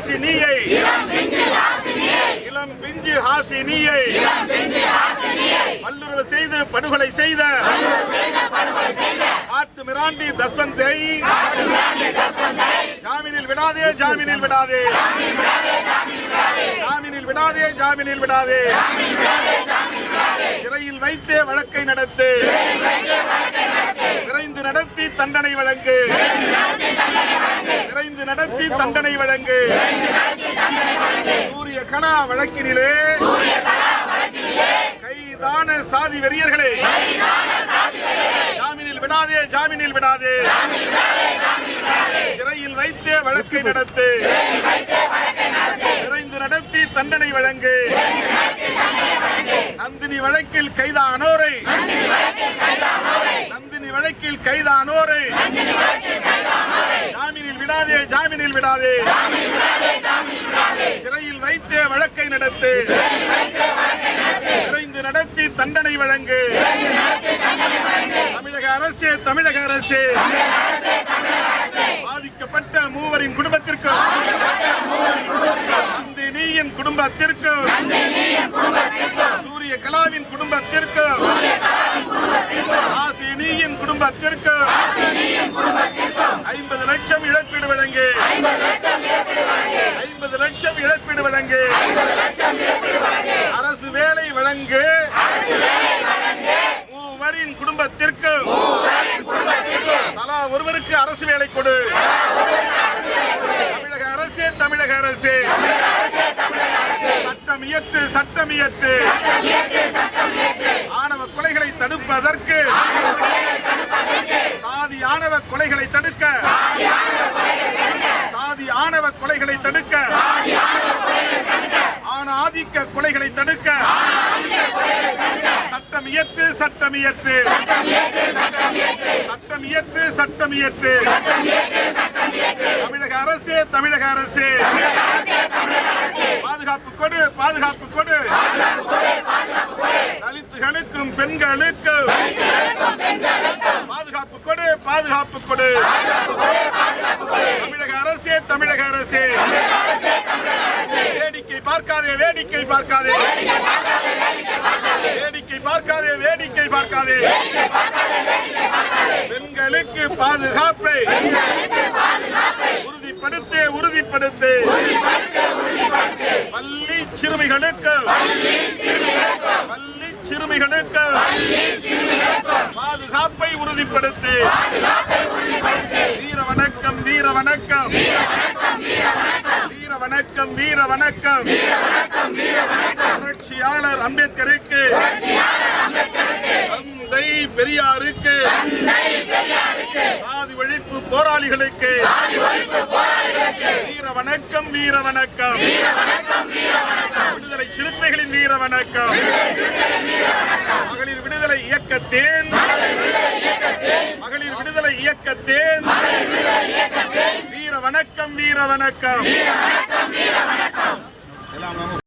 ஹாசினியை இளம் பிஞ்சு ஹாசினியை வல்லுறவு செய்து படுகொலை செய்த காட்டு மிராண்டி தஸ்வந்தை ஜாமீனில் விடாதே ஜாமீனில் விடாதே ஜாமீனில் விடாதே ஜாமீனில் விடாதே சிறையில் வைத்தே வழக்கை நடத்து விரைந்து நடத்தி தண்டனை வழங்கு விரைந்து நடத்தி தண்டனை வழங்கு சூரிய கலா வழக்கினிலே கைதான சாதி வெறியர்களே ஜாமீனில் விடாதே ஜாமீனில் விடாதே சிறையில் வைத்தே வழக்கை நடத்து விரைந்து நடத்தி தண்டனை வழங்கு நந்தினி வழக்கில் கைதானோரை நந்தினி வழக்கில் கைதானோரை ஜாமீனில் விடாதே ஜாமீனில் விடாதே சிறையில் வைத்தே வழக்கை நடத்து விரைந்து நடத்தி தண்டனை வழங்கு தமிழக அரசு தமிழக அரசு பாதிக்கப்பட்ட மூவரின் குடும்பத்திற்கும் நந்தினியின் குடும்பத்திற்கும் சூரிய கலாவின் குடும்பத்திற்கும் ஹாசினியின் குடும்பத்திற்கும் 50 லட்சம் இழப்பீடு வழங்கு 50 லட்சம் இழப்பீடு வழங்கு அரசு வேலை வழங்கு மூவரின் குடும்பத்திற்கு தலா ஒருவருக்கு அரசு வேலை கொடு தமிழக அரசு தமிழக அரசு சட்டம் இயற்று சட்டம் இயற்று ஆணவ கொலைகளை தடுப்பதற்கு சாதி ஆணவ கொலைகளை தடுக்க சாதி ஆணவ கொலைகளை தடுக்க ஆண ஆதிக்க கொலைகளை தடுக்க சட்டம் இயற்று சட்டம் இயற்று சட்டம் இயற்று சட்டம் இயற்று தமிழக அரசு தமிழக அரசு பாதுகாப்பு கொடு பாதுகாப்பு கொடு தலித்துகளுக்கும் பெண்களுக்கும் பாதுகாப்பு கொடு பாதுகாப்பு கொடு தமிழக அரசு தமிழக அரசு வேடிக்கை பார்க்காதே வேடிக்கை பார்க்காதே வேடிக்கை பார்க்காதே வேடிக்கை பார்க்காதே பெண்களுக்கு பாதுகாப்பை உறுதிப்படுத்து உறுதிப்படுத்து பள்ளி சிறுமிகளுக்கு பள்ளி சிறுமிகளுக்கு பாதுகாப்பை உறுதிப்படுத்து வீர வணக்கம் வீர வணக்கம் வீர வணக்கம் வீர வணக்கம் புரட்சியாளர் அம்பேத்கருக்கு தந்தை பெரியாருக்கு சாதி ஒழிப்பு போராளிகளுக்கு வீர வணக்கம் வீர வணக்கம் விடுதலை சிறுத்தைகளின் வீர வணக்கம் மகளிர் விடுதலை இயக்கத்தின் மகளிர் விடுதலை இயக்கத்தின் வீர வணக்கம் வீர வணக்கம்